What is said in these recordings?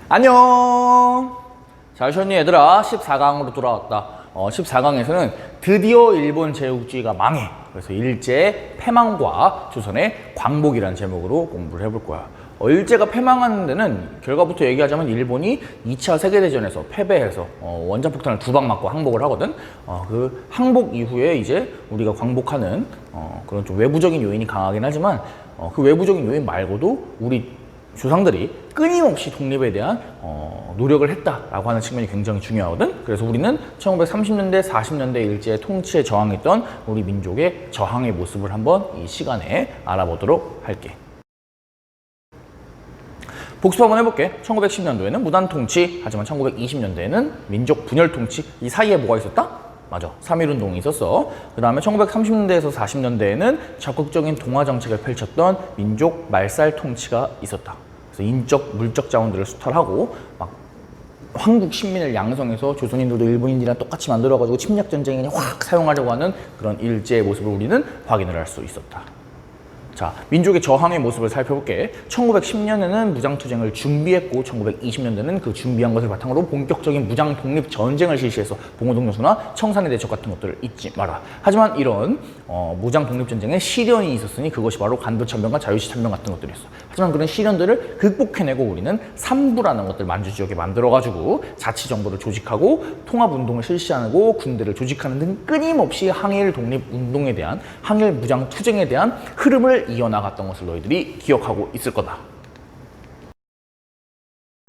안녕. 잘 쉬었니 얘들아? 14강으로 돌아왔다. 14강에서는 드디어 일본 제국주의가 망해. 그래서 일제의 패망과 조선의 광복이라는 제목으로 공부를 해볼 거야. 일제가 패망하는 데는 결과부터 얘기하자면 일본이 2차 세계대전에서 패배해서 원자폭탄을 2방 맞고 항복을 하거든. 그 항복 이후에 이제 우리가 광복하는 그런 좀 외부적인 요인이 강하긴 하지만 그 외부적인 요인 말고도 우리 조상들이 끊임없이 독립에 대한 노력을 했다라고 하는 측면이 굉장히 중요하거든. 그래서 우리는 1930년대, 40년대 일제의 통치에 저항했던 우리 민족의 저항의 모습을 한번 이 시간에 알아보도록 할게. 복습 한번 해볼게. 1910년도에는 무단 통치, 하지만 1920년대에는 민족 분열 통치. 이 사이에 뭐가 있었다? 맞아, 3.1운동이 있었어. 그 다음에 1930년대에서 40년대에는 적극적인 동화 정책을 펼쳤던 민족 말살 통치가 있었다. 그래서 인적, 물적 자원들을 수탈하고 막 한국 식민을 양성해서 조선인들도 일본인들이랑 똑같이 만들어가지고 침략 전쟁에 확 사용하려고 하는 그런 일제의 모습을 우리는 확인을 할 수 있었다. 자, 민족의 저항의 모습을 살펴볼게. 1910년에는 무장투쟁을 준비했고 1920년대는 그 준비한 것을 바탕으로 본격적인 무장 독립 전쟁을 실시해서 봉오동요수나 청산의 대첩 같은 것들을 잊지 마라. 하지만 이런 무장 독립 전쟁에 시련이 있었으니 그것이 바로 간도참변과 자유시참변 같은 것들이었어. 하지만 그런 시련들을 극복해내고 우리는 삼부라는 것들 만주 지역에 만들어가지고 자치정부를 조직하고 통합운동을 실시하고 군대를 조직하는 등 끊임없이 항일 독립운동에 대한 항일 무장 투쟁에 대한 흐름을 이어나갔던 것을 너희들이 기억하고 있을 거다.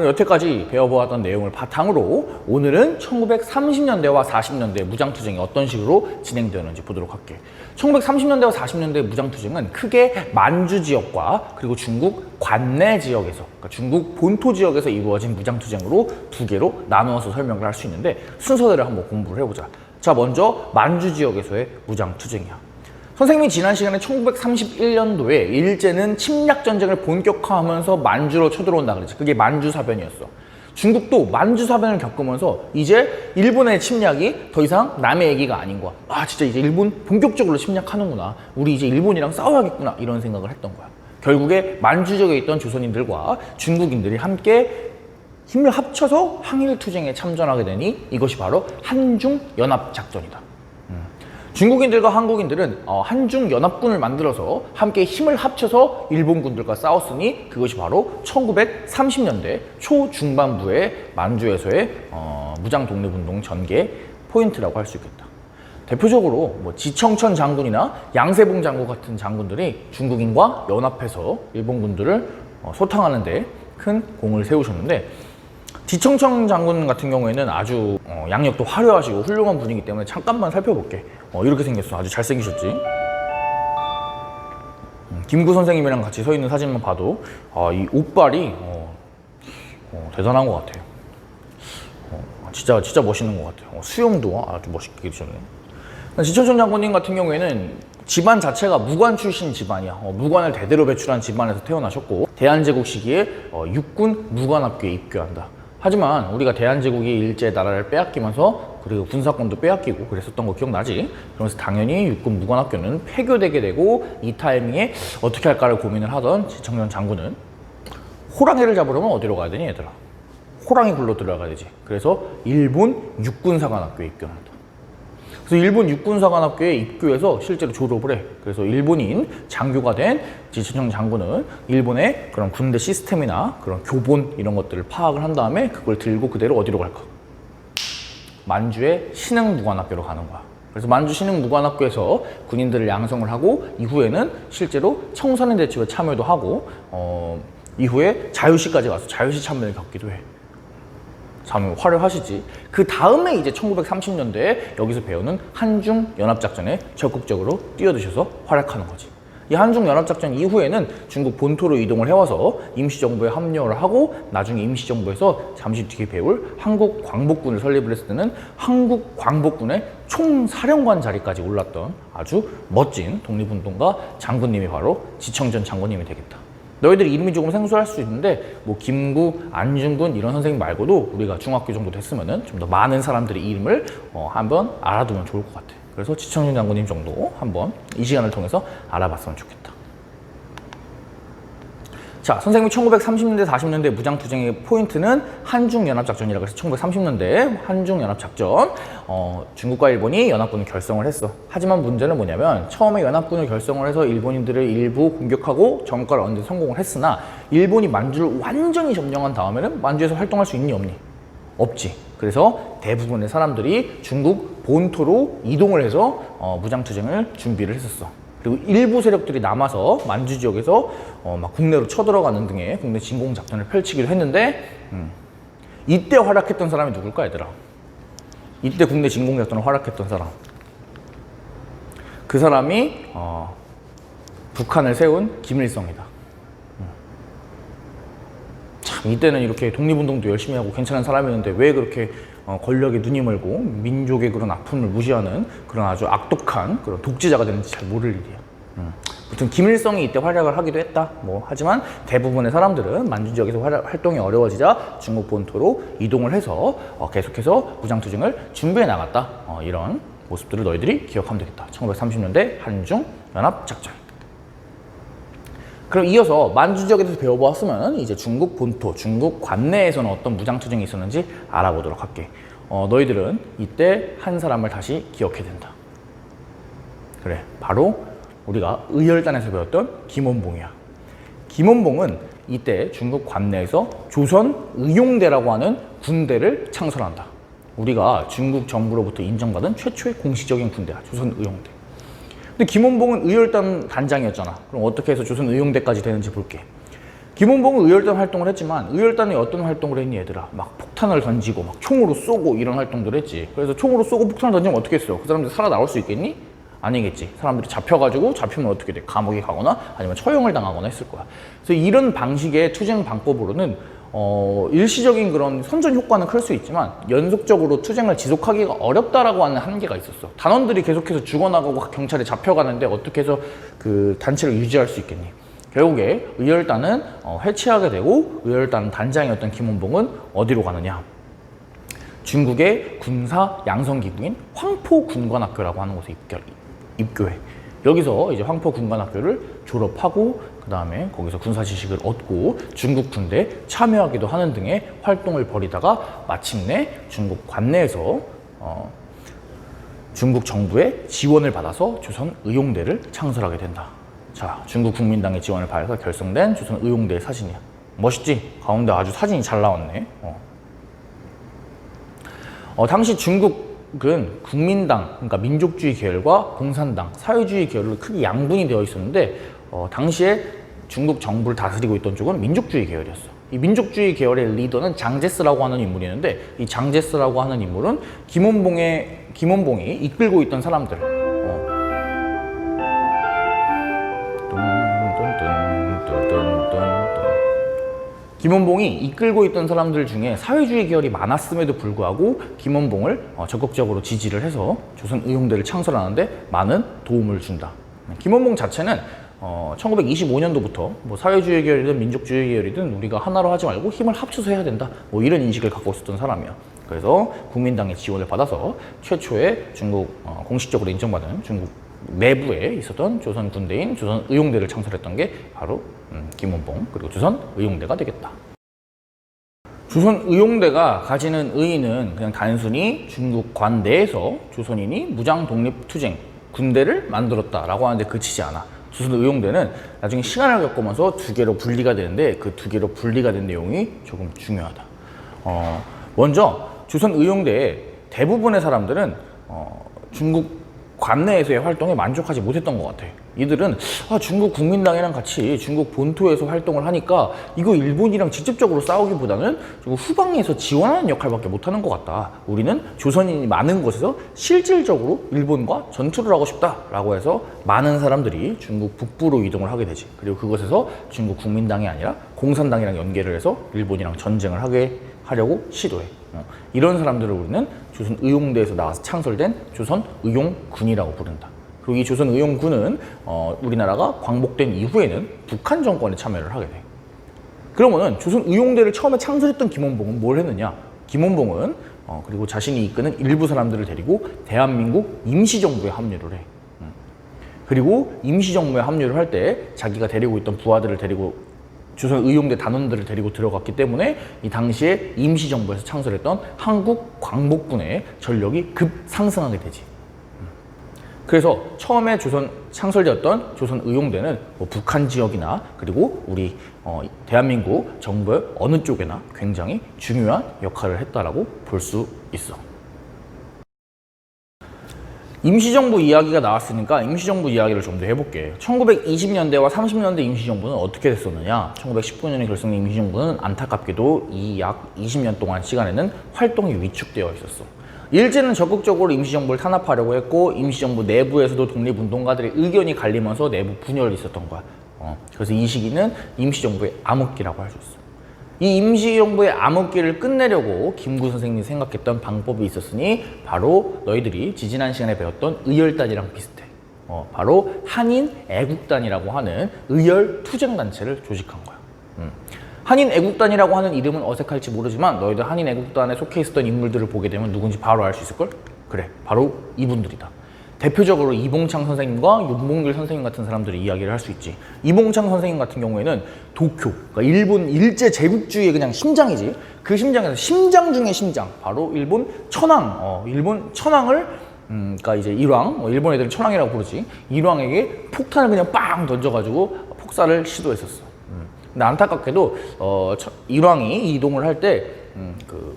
여태까지 배워보았던 내용을 바탕으로 오늘은 1930년대와 40년대 무장투쟁이 어떤 식으로 진행되었는지 보도록 할게. 1930년대와 40년대 무장투쟁은 크게 만주 지역과 그리고 중국 관내 지역에서, 그러니까 중국 본토 지역에서 이루어진 무장투쟁으로 두 개로 나누어서 설명을 할 수 있는데 순서대로 한번 공부를 해보자. 자, 먼저 만주 지역에서의 무장투쟁이야. 선생님이 지난 시간에 1931년도에 일제는 침략전쟁을 본격화하면서 만주로 쳐들어온다 그랬지. 그게 만주사변이었어. 중국도 만주사변을 겪으면서 이제 일본의 침략이 더 이상 남의 얘기가 아닌 거야. 아, 진짜 이제 일본 본격적으로 침략하는구나. 우리 이제 일본이랑 싸워야겠구나. 이런 생각을 했던 거야. 결국에 만주 지역에 있던 조선인들과 중국인들이 함께 힘을 합쳐서 항일투쟁에 참전하게 되니 이것이 바로 한중연합작전이다. 중국인들과 한국인들은 한중연합군을 만들어서 함께 힘을 합쳐서 일본군들과 싸웠으니 그것이 바로 1930년대 초중반부의 만주에서의 무장독립운동 전개 포인트라고 할 수 있겠다. 대표적으로 뭐 지청천 장군이나 양세봉 장군 같은 장군들이 중국인과 연합해서 일본군들을 소탕하는 데 큰 공을 세우셨는데 지청천 장군 같은 경우에는 아주 양력도 화려하시고 훌륭한 분이기 때문에 잠깐만 살펴볼게. 이렇게 생겼어. 아주 잘생기셨지. 김구 선생님이랑 같이 서 있는 사진만 봐도 이 옷발이 대단한 것 같아요. 진짜 멋있는 것 같아요. 수염도 아주 멋있게 해주셨네. 지청천 장군님 같은 경우에는 집안 자체가 무관 출신 집안이야. 무관을 대대로 배출한 집안에서 태어나셨고 대한제국 시기에 육군 무관학교에 입교한다. 하지만 우리가 대한제국이 일제 나라를 빼앗기면서 그리고 군사권도 빼앗기고 그랬었던 거 기억나지? 그러면서 당연히 육군 무관학교는 폐교되게 되고 이 타이밍에 어떻게 할까를 고민을 하던 지청천 장군은 호랑이를 잡으려면 어디로 가야 되니 얘들아? 호랑이 굴로 들어가야 되지. 그래서 일본 육군사관학교에 입교한다. 그래서 일본 육군사관학교에 입교해서 실제로 졸업을 해. 그래서 일본인 장교가 된 지청천 장군은 일본의 그런 군대 시스템이나 그런 교본 이런 것들을 파악을 한 다음에 그걸 들고 그대로 어디로 갈까? 만주의 신흥무관학교로 가는 거야. 그래서 만주 신흥무관학교에서 군인들을 양성을 하고 이후에는 실제로 청산의 대첩에 참여도 하고 이후에 자유시까지 가서 자유시 참여를 겪기도 해. 참 화려하시지. 그 다음에 이제 1930년대에 여기서 배우는 한중연합작전에 적극적으로 뛰어드셔서 활약하는 거지. 이 한중연합작전 이후에는 중국 본토로 이동을 해와서 임시정부에 합류를 하고 나중에 임시정부에서 잠시 뒤에 배울 한국광복군을 설립을 했을 때는 한국광복군의 총사령관 자리까지 올랐던 아주 멋진 독립운동가 장군님이 바로 지청천 장군님이 되겠다. 너희들 이름이 조금 생소할 수 있는데 뭐 김구, 안중근 이런 선생님 말고도 우리가 중학교 정도 됐으면은 좀 더 많은 사람들의 이름을 한번 알아두면 좋을 것 같아. 그래서 지청천 장군님 정도 한번 이 시간을 통해서 알아봤으면 좋겠다. 자, 선생님이 1930년대, 40년대 무장투쟁의 포인트는 한중연합작전이라고 해서 1930년대 한중연합작전, 중국과 일본이 연합군을 결성을 했어. 하지만 문제는 뭐냐면 처음에 연합군을 결성을 해서 일본인들을 일부 공격하고 정권을 얻는 데 성공을 했으나 일본이 만주를 완전히 점령한 다음에는 만주에서 활동할 수 있니 없니? 없지. 그래서 대부분의 사람들이 중국 본토로 이동을 해서 무장투쟁을 준비를 했었어. 그리고 일부 세력들이 남아서 만주 지역에서 막 국내로 쳐들어가는 등의 국내 진공 작전을 펼치기도 했는데 이때 활약했던 사람이 누굴까 얘들아? 이때 국내 진공 작전을 활약했던 사람, 그 사람이 북한을 세운 김일성이다. 참 이때는 이렇게 독립운동도 열심히 하고 괜찮은 사람이었는데 왜 그렇게 권력에 눈이 멀고 민족의 그런 아픔을 무시하는 그런 아주 악독한 그런 독재자가 되는지 잘 모를 일이야. 아무튼 김일성이 이때 활약을 하기도 했다. 하지만 대부분의 사람들은 만주 지역에서 활동이 어려워지자 중국 본토로 이동을 해서 계속해서 무장투쟁을 준비해 나갔다. 이런 모습들을 너희들이 기억하면 되겠다. 1930년대 한중연합작전. 그럼 이어서 만주 지역에 대해서 배워보았으면 이제 중국 본토, 중국 관내에서는 어떤 무장투쟁이 있었는지 알아보도록 할게. 너희들은 이때 한 사람을 다시 기억해야 된다. 그래, 바로 우리가 의열단에서 배웠던 김원봉이야. 김원봉은 이때 중국 관내에서 조선의용대라고 하는 군대를 창설한다. 우리가 중국 정부로부터 인정받은 최초의 공식적인 군대야, 조선의용대. 근데 김원봉은 의열단 단장이었잖아. 그럼 어떻게 해서 조선의용대까지 되는지 볼게. 김원봉은 의열단 활동을 했지만 의열단이 어떤 활동을 했니 얘들아? 막 폭탄을 던지고 막 총으로 쏘고 이런 활동들을 했지. 그래서 총으로 쏘고 폭탄을 던지면 어떻게 했어? 그 사람들 살아나올 수 있겠니? 아니겠지. 사람들이 잡혀가지고 잡히면 어떻게 돼? 감옥에 가거나 아니면 처형을 당하거나 했을 거야. 그래서 이런 방식의 투쟁 방법으로는 일시적인 그런 선전 효과는 클 수 있지만 연속적으로 투쟁을 지속하기가 어렵다라고 하는 한계가 있었어. 단원들이 계속해서 죽어나가고 경찰에 잡혀가는데 어떻게 해서 그 단체를 유지할 수 있겠니? 결국에 의열단은 해체하게 되고 의열단 단장이었던 김원봉은 어디로 가느냐? 중국의 군사 양성기구인 황포군관학교라고 하는 곳에 입교해. 여기서 이제 황포군관학교를 졸업하고 그 다음에 거기서 군사 지식을 얻고 중국 군대에 참여하기도 하는 등의 활동을 벌이다가 마침내 중국 관내에서 중국 정부의 지원을 받아서 조선의용대를 창설하게 된다. 자, 중국 국민당의 지원을 받아서 결성된 조선의용대의 사진이야. 멋있지? 가운데 아주 사진이 잘 나왔네. 당시 중국은 국민당, 그러니까 민족주의 계열과 공산당, 사회주의 계열로 크게 양분이 되어 있었는데 당시에 중국 정부를 다스리고 있던 쪽은 민족주의 계열이었어. 이 민족주의 계열의 리더는 장제스라고 하는 인물이 있는데 이 장제스라고 하는 인물은 김원봉이 이끌고 있던 사람들, 김원봉이 이끌고 있던 사람들 중에 사회주의 계열이 많았음에도 불구하고 김원봉을 적극적으로 지지를 해서 조선의용대를 창설하는데 많은 도움을 준다. 김원봉 자체는 1925년도부터 뭐 사회주의 계열이든 민족주의 계열이든 우리가 하나로 하지 말고 힘을 합쳐서 해야 된다. 뭐 이런 인식을 갖고 있었던 사람이야. 그래서 국민당의 지원을 받아서 최초의 중국 공식적으로 인정받은 중국 내부에 있었던 조선 군대인 조선의용대를 창설했던 게 바로 김원봉 그리고 조선의용대가 되겠다. 조선의용대가 가지는 의의는 그냥 단순히 중국 관내에서 조선인이 무장 독립투쟁 군대를 만들었다라고 하는데 그치지 않아. 조선의용대는 나중에 시간을 겪으면서 두 개로 분리가 되는데 그 두 개로 분리가 된 내용이 조금 중요하다. 먼저 조선의용대의 대부분의 사람들은 중국 관내에서의 활동에 만족하지 못했던 것 같아. 이들은 중국 국민당이랑 같이 중국 본토에서 활동을 하니까 이거 일본이랑 직접적으로 싸우기보다는 좀 후방에서 지원하는 역할밖에 못하는 것 같다. 우리는 조선인이 많은 곳에서 실질적으로 일본과 전투를 하고 싶다라고 해서 많은 사람들이 중국 북부로 이동을 하게 되지. 그리고 그곳에서 중국 국민당이 아니라 공산당이랑 연계를 해서 일본이랑 전쟁을 하려고 시도해. 이런 사람들을 우리는 조선의용대에서 나와서 창설된 조선의용군이라고 부른다. 그리고 이 조선의용군은 우리나라가 광복된 이후에는 북한 정권에 참여를 하게 돼. 그러면은 조선의용대를 처음에 창설했던 김원봉은 뭘 했느냐? 김원봉은 그리고 자신이 이끄는 일부 사람들을 데리고 대한민국 임시정부에 합류를 해. 그리고 임시정부에 합류를 할 때 자기가 데리고 있던 부하들을 데리고 조선 의용대 단원들을 데리고 들어갔기 때문에 이 당시에 임시정부에서 창설했던 한국광복군의 전력이 급상승하게 되지. 그래서 처음에 조선 창설되었던 조선 의용대는 뭐 북한 지역이나 그리고 우리 대한민국 정부의 어느 쪽에나 굉장히 중요한 역할을 했다라고 볼 수 있어. 임시정부 이야기가 나왔으니까 임시정부 이야기를 좀 더 해볼게. 1920년대와 30년대 임시정부는 어떻게 됐었느냐. 1919년에 결성된 임시정부는 안타깝게도 이 약 20년 동안 시간에는 활동이 위축되어 있었어. 일제는 적극적으로 임시정부를 탄압하려고 했고 임시정부 내부에서도 독립운동가들의 의견이 갈리면서 내부 분열이 있었던 거야. 그래서 이 시기는 임시정부의 암흑기라고 할 수 있어. 이 임시정부의 암흑기를 끝내려고 김구 선생님이 생각했던 방법이 있었으니 바로 너희들이 지지난 시간에 배웠던 의열단이랑 비슷해. 바로 한인애국단이라고 하는 의열투쟁단체를 조직한 거야. 한인애국단이라고 하는 이름은 어색할지 모르지만 너희들 한인애국단에 속해 있었던 인물들을 보게 되면 누군지 바로 알 수 있을걸? 그래, 바로 이분들이다. 대표적으로 이봉창 선생님과 윤봉길 선생님 같은 사람들이 이야기를 할 수 있지. 이봉창 선생님 같은 경우에는 도쿄, 그러니까 일본 일제 제국주의의 그냥 심장이지. 그 심장에서 심장 중의 심장, 바로 일본 천황, 일본 천황을 그러니까 이제 일왕, 일본 애들은 천황이라고 부르지. 일왕에게 폭탄을 그냥 빵 던져가지고 폭사를 시도했었어. 근데 안타깝게도 일왕이 이동을 할 때 그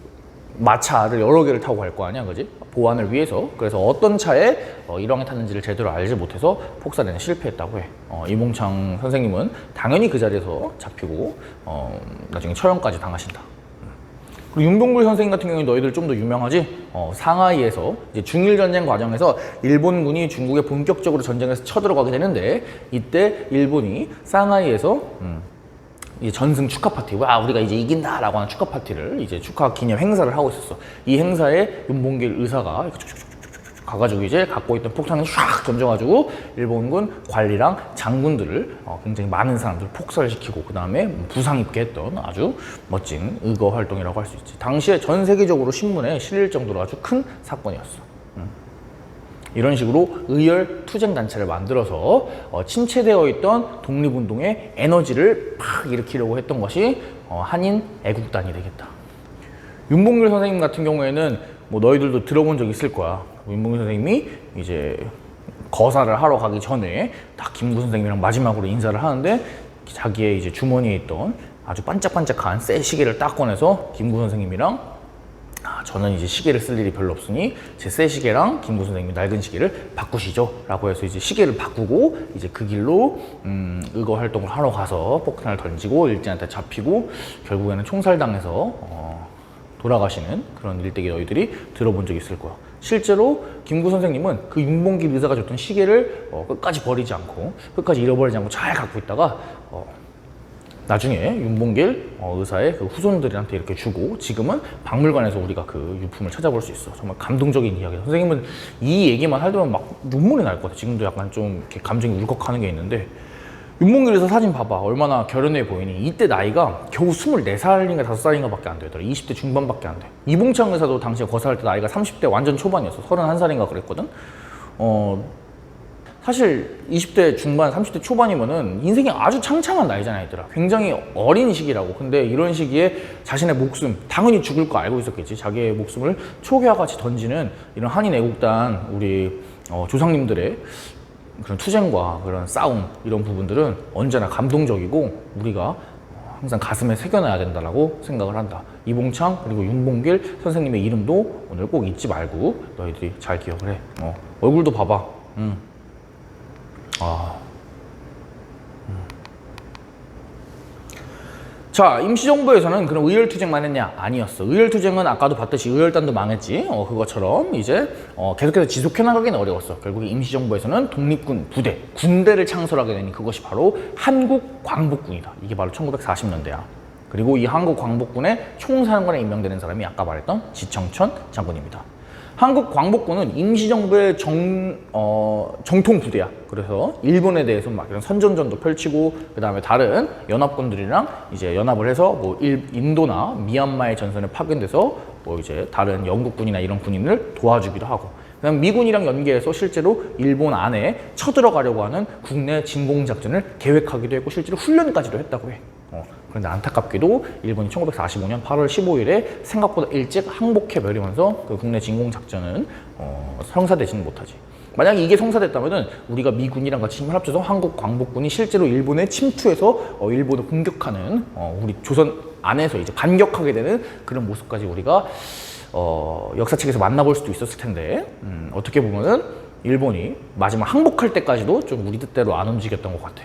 마차를 여러 개를 타고 갈 거 아니야, 그지? 보안을 위해서. 그래서 어떤 차에 일왕이 탔는지를 제대로 알지 못해서 폭사에 실패했다고 해. 이봉창 선생님은 당연히 그 자리에서 잡히고 나중에 처형까지 당하신다. 그리고 윤봉길 선생님 같은 경우는 너희들 좀 더 유명하지? 상하이에서 이제 중일전쟁 과정에서 일본군이 중국에 본격적으로 전쟁에서 쳐들어가게 되는데 이때 일본이 상하이에서 이제 전승 축하 파티, 와 우리가 이제 이긴다라고 하는 축하 파티를 이제 축하 기념 행사를 하고 있었어. 이 행사에 윤봉길 의사가 가가지고 이제 갖고 있던 폭탄을 쫙 던져가지고 일본군 관리랑 장군들을 굉장히 많은 사람들을 폭살시키고 그 다음에 부상 입게 했던 아주 멋진 의거 활동이라고 할 수 있지. 당시에 전 세계적으로 신문에 실릴 정도로 아주 큰 사건이었어. 이런 식으로 의열 투쟁 단체를 만들어서 침체되어 있던 독립운동의 에너지를 팍 일으키려고 했던 것이 한인 애국단이 되겠다. 윤봉길 선생님 같은 경우에는 뭐 너희들도 들어본 적 있을 거야. 윤봉길 선생님이 이제 거사를 하러 가기 전에 딱 김구 선생님이랑 마지막으로 인사를 하는데 자기의 이제 주머니에 있던 아주 반짝반짝한 새 시계를 딱 꺼내서 김구 선생님이랑 저는 이제 시계를 쓸 일이 별로 없으니 제 새 시계랑 김구 선생님이 낡은 시계를 바꾸시죠 라고 해서 이제 시계를 바꾸고 이제 그 길로 의거 활동을 하러 가서 폭탄을 던지고 일제한테 잡히고 결국에는 총살당해서 돌아가시는 그런 일대기 너희들이 들어본 적이 있을 거야. 실제로 김구 선생님은 그 윤봉길 의사가 줬던 시계를 끝까지 버리지 않고 끝까지 잃어버리지 않고 잘 갖고 있다가 나중에 윤봉길 의사의 그 후손들한테 이렇게 주고 지금은 박물관에서 우리가 그 유품을 찾아볼 수 있어. 정말 감동적인 이야기야. 선생님은 이 얘기만 할 때면 막 눈물이 날 것 같아. 지금도 약간 좀 이렇게 감정이 울컥하는 게 있는데 윤봉길 의사 사진 봐봐. 얼마나 결연해 보이니. 이때 나이가 겨우 24살인가 5살인가 밖에 안 되더라. 20대 중반밖에 안 돼. 이봉창 의사도 당시에 거사할 때 나이가 30대 완전 초반이었어. 31살인가 그랬거든. 사실 20대 중반, 30대 초반이면은 인생이 아주 창창한 나이잖아, 얘들아. 굉장히 어린 시기라고. 근데 이런 시기에 자신의 목숨, 당연히 죽을 거 알고 있었겠지. 자기의 목숨을 초기와 같이 던지는 이런 한인애국단, 우리 조상님들의 그런 투쟁과 그런 싸움, 이런 부분들은 언제나 감동적이고 우리가 항상 가슴에 새겨놔야 된다고 생각을 한다. 이봉창 그리고 윤봉길 선생님의 이름도 오늘 꼭 잊지 말고 너희들이 잘 기억을 해. 얼굴도 봐봐. 자, 임시정부에서는 그런 의열투쟁만 했냐? 아니었어. 의열투쟁은 아까도 봤듯이 의열단도 망했지. 그것처럼 이제 계속해서 지속해 나가기는 어려웠어. 결국에 임시정부에서는 독립군 부대, 군대를 창설하게 되니 그것이 바로 한국광복군이다. 이게 바로 1940년대야. 그리고 이 한국광복군의 총사령관에 임명되는 사람이 아까 말했던 지청천 장군입니다. 한국광복군은 임시정부의 정통 부대야. 그래서 일본에 대해서 막 이런 선전전도 펼치고 그 다음에 다른 연합군들이랑 이제 연합을 해서 뭐 인도나 미얀마의 전선에 파견돼서 뭐 이제 다른 영국군이나 이런 군인을 도와주기도 하고 그다음 미군이랑 연계해서 실제로 일본 안에 쳐들어가려고 하는 국내 진공작전을 계획하기도 했고 실제로 훈련까지도 했다고 해. 그런데 안타깝게도 일본이 1945년 8월 15일에 생각보다 일찍 항복해버리면서 그 국내 진공작전은 성사되지는 못하지. 만약에 이게 성사됐다면은 우리가 미군이랑 같이 힘을 합쳐서 한국 광복군이 실제로 일본에 침투해서 일본을 공격하는 우리 조선 안에서 이제 반격하게 되는 그런 모습까지 우리가 역사책에서 만나볼 수도 있었을 텐데 어떻게 보면은 일본이 마지막 항복할 때까지도 좀 우리 뜻대로 안 움직였던 것 같아.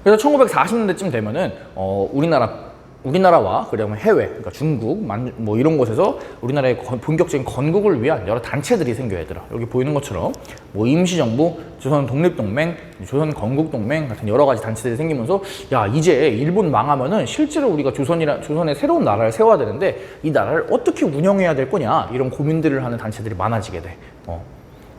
그래서 1940년대쯤 되면은 우리나라와 그다음에 해외, 그러니까 중국, 뭐 이런 곳에서 우리나라의 본격적인 건국을 위한 여러 단체들이 생겨야 되더라. 여기 보이는 것처럼 뭐 임시정부, 조선 독립동맹, 조선 건국동맹 같은 여러 가지 단체들이 생기면서 야 이제 일본 망하면은 실제로 우리가 조선의 새로운 나라를 세워야 되는데 이 나라를 어떻게 운영해야 될 거냐 이런 고민들을 하는 단체들이 많아지게 돼.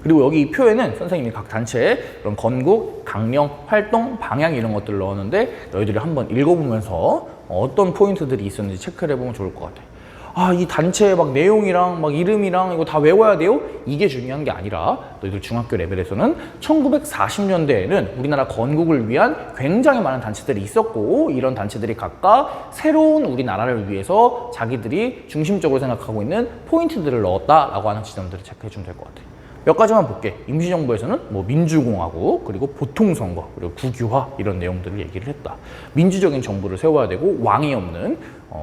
그리고 여기 이 표에는 선생님이 각 단체의 그런 건국, 강령, 활동, 방향 이런 것들을 넣었는데 너희들이 한번 읽어보면서 어떤 포인트들이 있었는지 체크를 해보면 좋을 것 같아. 아, 이 단체의 막 내용이랑 막 이름이랑 이거 다 외워야 돼요? 이게 중요한 게 아니라 너희들 중학교 레벨에서는 1940년대에는 우리나라 건국을 위한 굉장히 많은 단체들이 있었고 이런 단체들이 각각 새로운 우리나라를 위해서 자기들이 중심적으로 생각하고 있는 포인트들을 넣었다라고 하는 지점들을 체크해주면 될 것 같아. 몇 가지만 볼게. 임시정부에서는 뭐 민주공화국, 그리고 보통선거, 그리고 국유화 이런 내용들을 얘기를 했다. 민주적인 정부를 세워야 되고 왕이 없는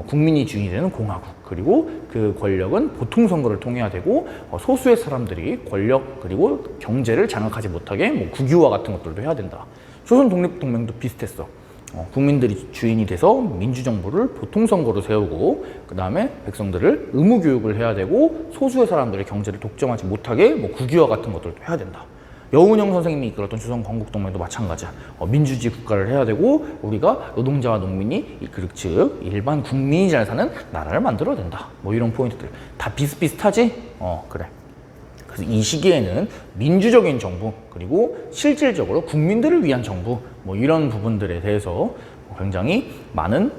국민이 주인이 되는 공화국, 그리고 그 권력은 보통선거를 통해야 되고 소수의 사람들이 권력 그리고 경제를 장악하지 못하게 뭐 국유화 같은 것들도 해야 된다. 조선 독립동맹도 비슷했어. 국민들이 주인이 돼서 민주정부를 보통선거로 세우고 그 다음에 백성들을 의무교육을 해야 되고 소수의 사람들의 경제를 독점하지 못하게 뭐 국유화 같은 것들도 해야 된다. 여운형 선생님이 이끌었던 조선 건국동맹도 마찬가지야. 민주주의 국가를 해야 되고 우리가 노동자와 농민이 즉 일반 국민이 잘 사는 나라를 만들어야 된다. 뭐 이런 포인트들 다 비슷비슷하지? 그래. 그래서 이 시기에는 민주적인 정부 그리고 실질적으로 국민들을 위한 정부 뭐 이런 부분들에 대해서 굉장히 많은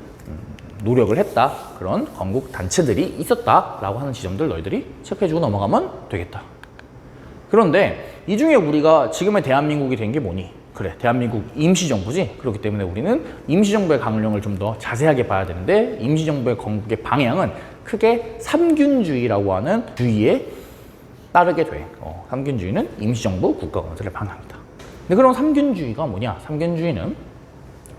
노력을 했다. 그런 건국 단체들이 있었다라고 하는 지점들 너희들이 체크해주고 넘어가면 되겠다. 그런데 이 중에 우리가 지금의 대한민국이 된 게 뭐니? 그래, 대한민국 임시정부지. 그렇기 때문에 우리는 임시정부의 강령을 좀 더 자세하게 봐야 되는데 임시정부의 건국의 방향은 크게 삼균주의라고 하는 주의에 따르게 돼. 삼균주의는 임시정부 국가건설의 방향이다. 근데 그럼 삼균주의가 뭐냐? 삼균주의는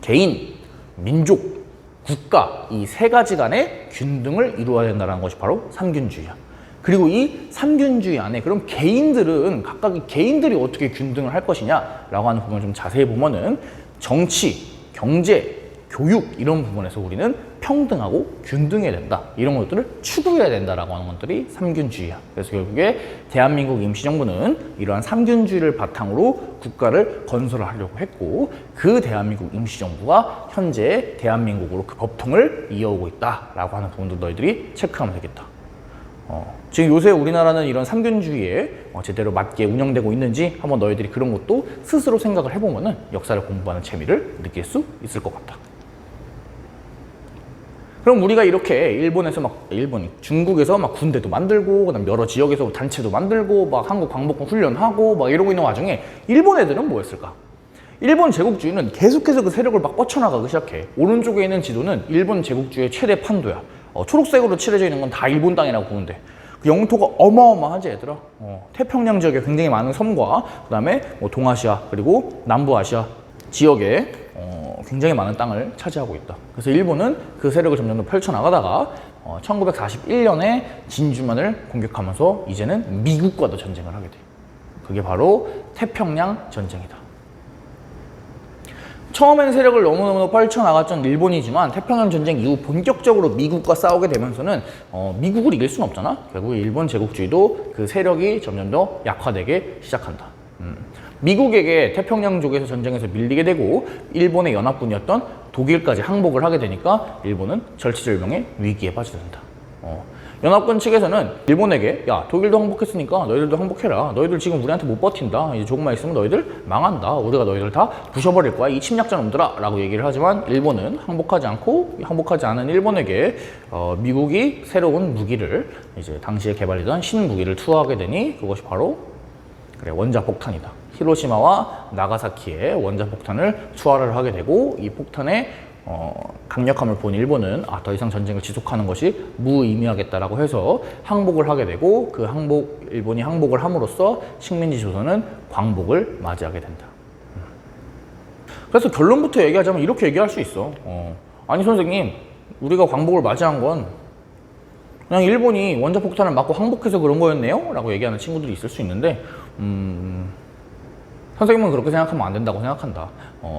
개인, 민족, 국가 이 세 가지 간의 균등을 이루어야 된다는 것이 바로 삼균주의야. 그리고 이 삼균주의 안에 그럼 개인들은 각각의 개인들이 어떻게 균등을 할 것이냐라고 하는 부분을 좀 자세히 보면은 정치, 경제, 교육 이런 부분에서 우리는 평등하고 균등해야 된다. 이런 것들을 추구해야 된다라고 하는 것들이 삼균주의야. 그래서 결국에 대한민국 임시정부는 이러한 삼균주의를 바탕으로 국가를 건설하려고 했고 그 대한민국 임시정부가 현재 대한민국으로 그 법통을 이어오고 있다라고 하는 부분도 너희들이 체크하면 되겠다. 지금 요새 우리나라는 이런 삼균주의에 제대로 맞게 운영되고 있는지 한번 너희들이 그런 것도 스스로 생각을 해보면은 역사를 공부하는 재미를 느낄 수 있을 것 같다. 그럼 우리가 이렇게 중국에서 막 군대도 만들고, 그다음 여러 지역에서 단체도 만들고, 막 한국 광복군 훈련하고, 막 이러고 있는 와중에 일본 애들은 뭐였을까? 일본 제국주의는 계속해서 그 세력을 막 뻗쳐나가기 시작해. 오른쪽에 있는 지도는 일본 제국주의의 최대 판도야. 초록색으로 칠해져 있는 건 다 일본 땅이라고 보는데 그 영토가 어마어마하지 얘들아. 태평양 지역에 굉장히 많은 섬과 그다음에 뭐 동아시아 그리고 남부아시아 지역에 굉장히 많은 땅을 차지하고 있다. 그래서 일본은 그 세력을 점점 더 펼쳐나가다가 1941년에 진주만을 공격하면서 이제는 미국과도 전쟁을 하게 돼. 그게 바로 태평양 전쟁이다. 처음엔 세력을 너무너무 펼쳐나갔던 일본이지만 태평양 전쟁 이후 본격적으로 미국과 싸우게 되면서는 미국을 이길 수는 없잖아. 결국 일본 제국주의도 그 세력이 점점 더 약화되게 시작한다. 미국에게 태평양 쪽에서 전쟁에서 밀리게 되고 일본의 연합군이었던 독일까지 항복을 하게 되니까 일본은 절체절명의 위기에 빠지게 된다. 연합군 측에서는 일본에게 야 독일도 항복했으니까 너희들도 항복해라. 너희들 지금 우리한테 못 버틴다. 이제 조금만 있으면 너희들 망한다. 우리가 너희들 다 부셔버릴 거야. 이 침략자 놈들아 라고 얘기를 하지만 일본은 항복하지 않은 일본에게 미국이 새로운 무기를 이제 당시에 개발되던 신무기를 투하하게 되니 그것이 바로 그래, 원자폭탄이다. 히로시마와 나가사키에 원자폭탄을 투하를 하게 되고 이 폭탄의 강력함을 본 일본은 더 이상 전쟁을 지속하는 것이 무의미하겠다라고 해서 항복을 하게 되고 그 일본이 항복을 함으로써 식민지 조선은 광복을 맞이하게 된다. 그래서 결론부터 얘기하자면 이렇게 얘기할 수 있어. 아니 선생님, 우리가 광복을 맞이한 건 그냥 일본이 원자폭탄을 맞고 항복해서 그런 거였네요? 라고 얘기하는 친구들이 있을 수 있는데 선생님은 그렇게 생각하면 안 된다고 생각한다.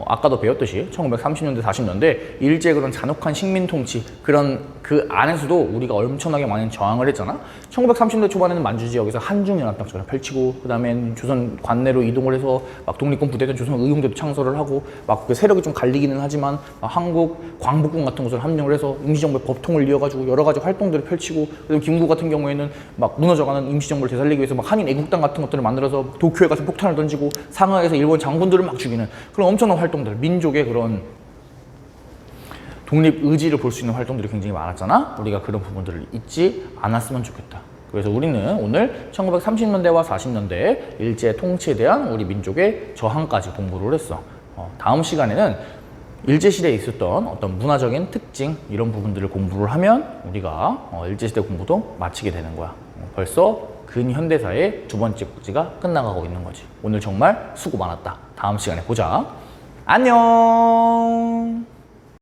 아까도 배웠듯이 1930년대, 40년대 일제의 그런 잔혹한 식민 통치 그 안에서도 우리가 엄청나게 많은 저항을 했잖아. 1930년대 초반에는 만주 지역에서 한중연합작전을 펼치고 그 다음엔 조선 관내로 이동을 해서 막 독립군 부대든 조선 의용대도 창설을 하고 막 그 세력이 좀 갈리기는 하지만 한국 광복군 같은 것을 합류를 해서 임시정부의 법통을 이어가지고 여러 가지 활동들을 펼치고 그리고 김구 같은 경우에는 막 무너져가는 임시정부를 되살리기 위해서 막 한인 애국당 같은 것들을 만들어서 도쿄에 가서 폭탄을 던지고 상하이에서 일본 장군들을 막 죽이는 그런 엄청난 활동들, 민족의 그런 독립 의지를 볼 수 있는 활동들이 굉장히 많았잖아. 우리가 그런 부분들을 잊지 않았으면 좋겠다. 그래서 우리는 오늘 1930년대와 40년대 일제 통치에 대한 우리 민족의 저항까지 공부를 했어. 다음 시간에는 일제시대에 있었던 어떤 문화적인 특징 이런 부분들을 공부를 하면 우리가 일제시대 공부도 마치게 되는 거야. 벌써 근현대사의 두 번째 꼭지가 끝나가고 있는 거지. 오늘 정말 수고 많았다. 다음 시간에 보자. 안녕.